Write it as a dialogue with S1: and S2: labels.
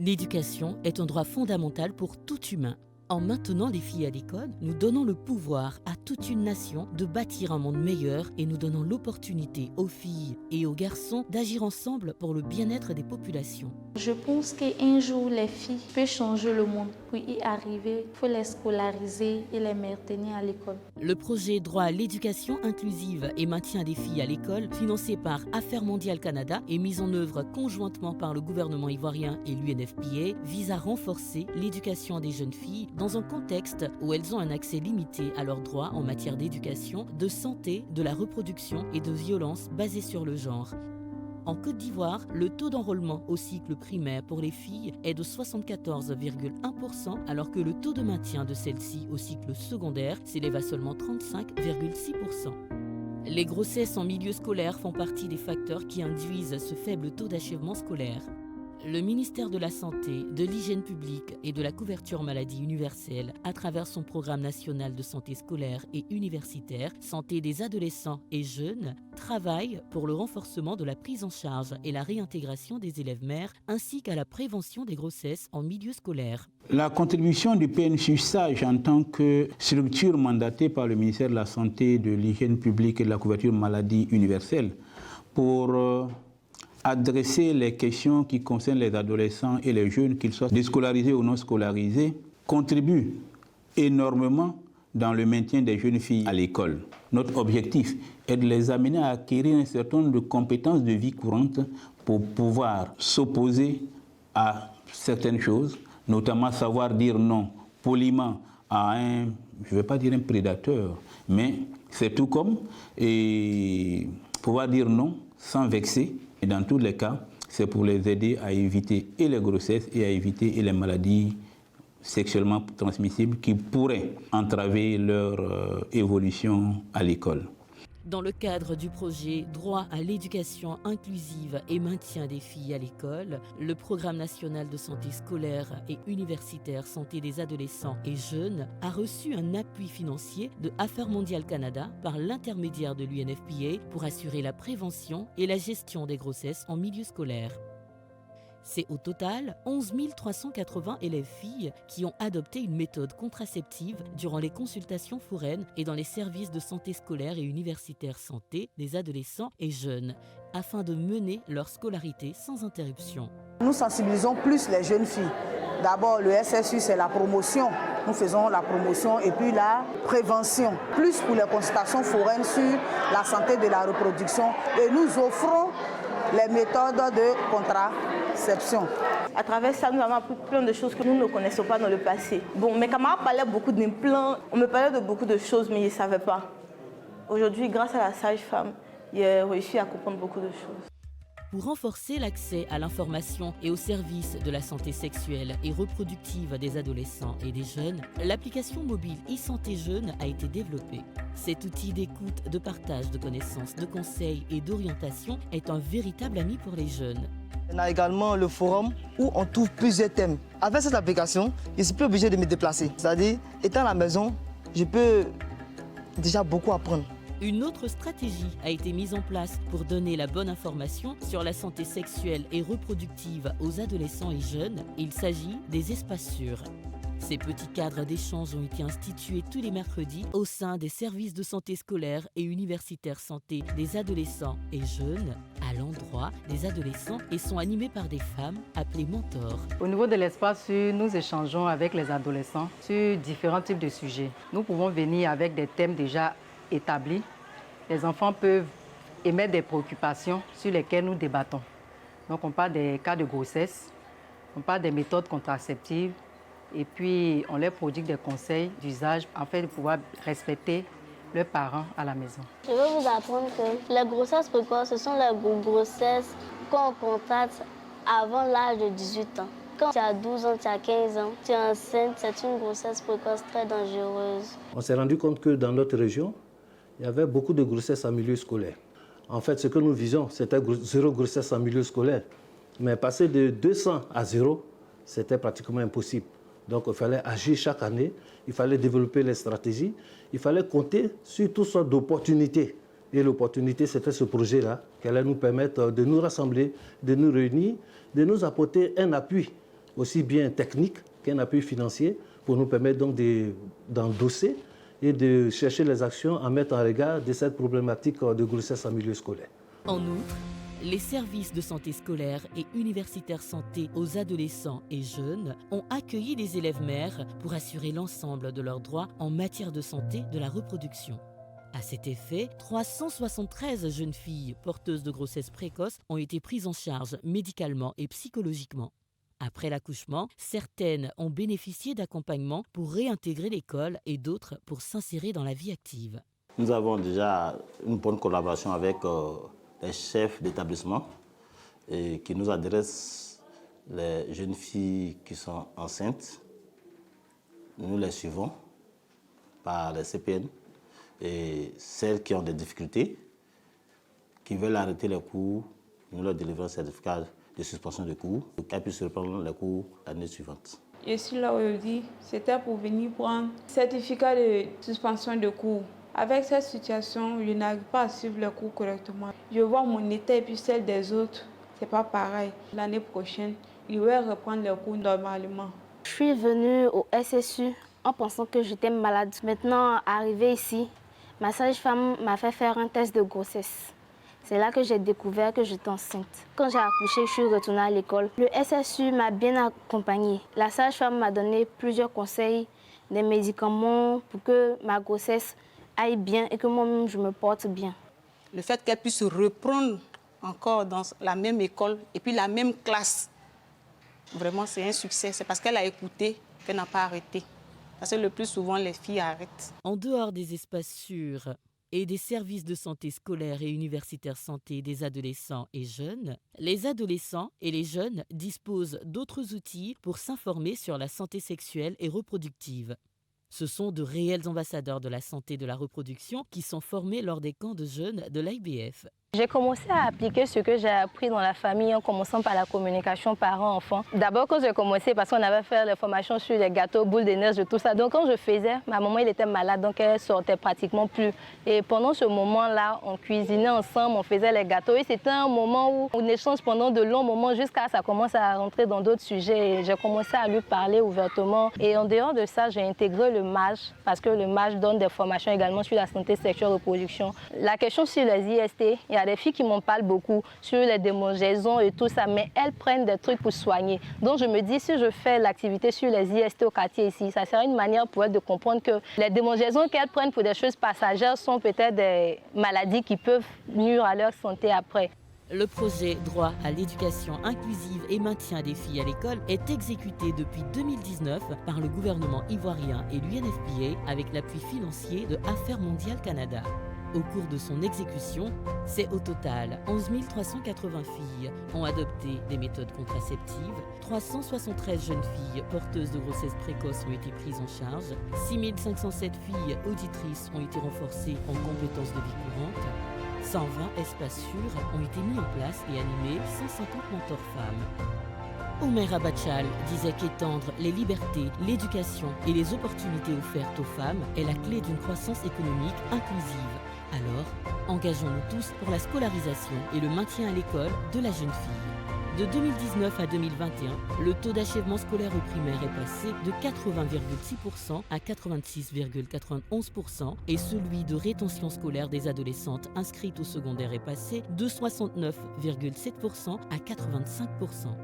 S1: L'éducation est un droit fondamental pour tout humain. En maintenant les filles à l'école, nous donnons le pouvoir à toute une nation de bâtir un monde meilleur et nous donnons l'opportunité aux filles et aux garçons d'agir ensemble pour le bien-être des populations.
S2: Je pense qu'un jour, les filles peuvent changer le monde. Pour y arriver, il faut les scolariser et les maintenir à l'école.
S1: Le projet Droit à l'éducation inclusive et maintien des filles à l'école, financé par Affaires mondiales Canada et mis en œuvre conjointement par le gouvernement ivoirien et l'UNFPA, vise à renforcer l'éducation des jeunes filles dans un contexte où elles ont un accès limité à leurs droits en matière d'éducation, de santé, de la reproduction et de violence basées sur le genre. En Côte d'Ivoire, le taux d'enrôlement au cycle primaire pour les filles est de 74,1%, alors que le taux de maintien de celles-ci au cycle secondaire s'élève à seulement 35,6%. Les grossesses en milieu scolaire font partie des facteurs qui induisent ce faible taux d'achèvement scolaire. Le ministère de la Santé, de l'Hygiène publique et de la couverture maladie universelle, à travers son programme national de santé scolaire et universitaire, Santé des adolescents et jeunes, travaille pour le renforcement de la prise en charge et la réintégration des élèves mères, ainsi qu'à la prévention des grossesses en milieu scolaire.
S3: La contribution du PNCU SAGE en tant que structure mandatée par le ministère de la Santé, de l'Hygiène publique et de la couverture maladie universelle pour adresser les questions qui concernent les adolescents et les jeunes, qu'ils soient déscolarisés ou non scolarisés, contribue énormément dans le maintien des jeunes filles à l'école. Notre objectif est de les amener à acquérir un certain nombre de compétences de vie courante pour pouvoir s'opposer à certaines choses, notamment savoir dire non poliment à un, je ne vais pas dire un prédateur, mais c'est tout comme, et pouvoir dire non sans vexer. Et dans tous les cas, c'est pour les aider à éviter et les grossesses et à éviter les maladies sexuellement transmissibles qui pourraient entraver leur évolution à l'école.
S1: Dans le cadre du projet Droit à l'éducation inclusive et maintien des filles à l'école, le Programme national de santé scolaire et universitaire santé des adolescents et jeunes a reçu un appui financier de Affaires mondiales Canada par l'intermédiaire de l'UNFPA pour assurer la prévention et la gestion des grossesses en milieu scolaire. C'est au total 11 380 élèves filles qui ont adopté une méthode contraceptive durant les consultations foraines et dans les services de santé scolaire et universitaire santé des adolescents et jeunes, afin de mener leur scolarité sans interruption.
S4: Nous sensibilisons plus les jeunes filles. D'abord, le SSU, c'est la promotion. Nous faisons la promotion et puis la prévention. Plus pour les consultations foraines sur la santé de la reproduction. Et nous offrons les méthodes de contraception.
S5: À travers ça, nous avons appris plein de choses que nous ne connaissions pas dans le passé. Bon, mes camarades parlaient beaucoup d'implants, on me parlait de beaucoup de choses, mais ils ne savaient pas. Aujourd'hui, grâce à la sage-femme, j'ai réussi à comprendre beaucoup de choses.
S1: Pour renforcer l'accès à l'information et aux services de la santé sexuelle et reproductive des adolescents et des jeunes, l'application mobile e-santé jeune a été développée. Cet outil d'écoute, de partage de connaissances, de conseils et d'orientation est un véritable ami pour les jeunes.
S6: On a également le forum où on trouve plusieurs thèmes. Avec cette application, je ne suis plus obligé de me déplacer. C'est-à-dire, étant à la maison, je peux déjà beaucoup apprendre.
S1: Une autre stratégie a été mise en place pour donner la bonne information sur la santé sexuelle et reproductive aux adolescents et jeunes. Il s'agit des espaces sûrs. Ces petits cadres d'échange ont été institués tous les mercredis au sein des services de santé scolaire et universitaire santé des adolescents et jeunes à l'endroit des adolescents et sont animés par des femmes appelées mentors.
S7: Au niveau de l'espace sûr, nous échangeons avec les adolescents sur différents types de sujets. Nous pouvons venir avec des thèmes déjà établis. Les enfants peuvent émettre des préoccupations sur lesquelles nous débattons. Donc on parle des cas de grossesse, on parle des méthodes contraceptives et puis on leur prodigue des conseils d'usage afin de pouvoir respecter leurs parents à la maison.
S8: Je vais vous apprendre que les grossesses précoces, ce sont les grossesses qu'on constate avant l'âge de 18 ans. Quand tu as 12 ans, tu as 15 ans, tu es enceinte, c'est une grossesse précoce très dangereuse.
S9: On s'est rendu compte que dans notre région, il y avait beaucoup de grossesses en milieu scolaire. En fait, ce que nous visions, c'était zéro grossesse en milieu scolaire. Mais passer de 200 à 0, c'était pratiquement impossible. Donc, il fallait agir chaque année, il fallait développer les stratégies, il fallait compter sur toutes sortes d'opportunités. Et l'opportunité, c'était ce projet-là, qui allait nous permettre de nous rassembler, de nous réunir, de nous apporter un appui aussi bien technique qu'un appui financier pour nous permettre donc d'endosser et de chercher les actions à mettre en regard de cette problématique de grossesse en milieu scolaire.
S1: En outre, les services de santé scolaire et universitaire santé aux adolescents et jeunes ont accueilli les élèves mères pour assurer l'ensemble de leurs droits en matière de santé de la reproduction. À cet effet, 373 jeunes filles porteuses de grossesse précoce ont été prises en charge médicalement et psychologiquement. Après l'accouchement, certaines ont bénéficié d'accompagnement pour réintégrer l'école et d'autres pour s'insérer dans la vie active.
S10: Nous avons déjà une bonne collaboration avec les chefs d'établissement qui nous adressent les jeunes filles qui sont enceintes. Nous les suivons par les CPN et celles qui ont des difficultés, qui veulent arrêter les cours, nous leur délivrons un certificat de suspension de cours pour qu'elles puissent reprendre les cours l'année suivante.
S11: Je suis là aujourd'hui, c'était pour venir prendre un certificat de suspension de cours. Avec cette situation, je n'arrive pas à suivre les cours correctement. Je vois mon état et puis celle des autres, c'est pas pareil. L'année prochaine, je vais reprendre les cours normalement.
S8: Je suis venue au SSU en pensant que j'étais malade. Maintenant, arrivée ici, ma sage-femme m'a fait faire un test de grossesse. C'est là que j'ai découvert que j'étais enceinte. Quand j'ai accouché, je suis retournée à l'école. Le SSU m'a bien accompagnée. La sage-femme m'a donné plusieurs conseils, des médicaments pour que ma grossesse aille bien et que moi-même je me porte bien.
S12: Le fait qu'elle puisse reprendre encore dans la même école et puis la même classe, vraiment c'est un succès. C'est parce qu'elle a écouté qu'elle n'a pas arrêté. Parce que le plus souvent, les filles arrêtent.
S1: En dehors des espaces sûrs et des services de santé scolaire et universitaire santé des adolescents et jeunes, les adolescents et les jeunes disposent d'autres outils pour s'informer sur la santé sexuelle et reproductive. Ce sont de réels ambassadeurs de la santé de la reproduction qui sont formés lors des camps de jeunes de l'IBF.
S13: J'ai commencé à appliquer ce que j'ai appris dans la famille en commençant par la communication parents-enfants. D'abord, quand j'ai commencé, parce qu'on avait fait les formations sur les gâteaux, boules de neige, tout ça. Donc, quand je faisais, ma maman elle était malade, donc elle sortait pratiquement plus. Et pendant ce moment-là, on cuisinait ensemble, on faisait les gâteaux. Et c'était un moment où on échange pendant de longs moments jusqu'à ce que ça commence à rentrer dans d'autres sujets. Et j'ai commencé à lui parler ouvertement. Et en dehors de ça, j'ai intégré le MAJ, parce que le MAJ donne des formations également sur la santé sexuelle et reproduction. La question sur les IST, il y a des filles qui m'en parlent beaucoup sur les démangeaisons et tout ça, mais elles prennent des trucs pour soigner. Donc je me dis, si je fais l'activité sur les IST au quartier ici, ça sera une manière pour elles de comprendre que les démangeaisons qu'elles prennent pour des choses passagères sont peut-être des maladies qui peuvent nuire à leur santé après.
S1: Le projet Droit à l'éducation inclusive et maintien des filles à l'école est exécuté depuis 2019 par le gouvernement ivoirien et l'UNFPA avec l'appui financier de Affaires mondiales Canada. Au cours de son exécution, c'est au total 11 380 filles ont adopté des méthodes contraceptives, 373 jeunes filles porteuses de grossesse précoce ont été prises en charge, 6 507 filles auditrices ont été renforcées en compétences de vie courante, 120 espaces sûrs ont été mis en place et animés 150 mentors femmes. Omer Abachal disait qu'étendre les libertés, l'éducation et les opportunités offertes aux femmes est la clé d'une croissance économique inclusive. Alors, engageons-nous tous pour la scolarisation et le maintien à l'école de la jeune fille. De 2019 à 2021, le taux d'achèvement scolaire au primaire est passé de 80,6% à 86,91% et celui de rétention scolaire des adolescentes inscrites au secondaire est passé de 69,7% à 85%.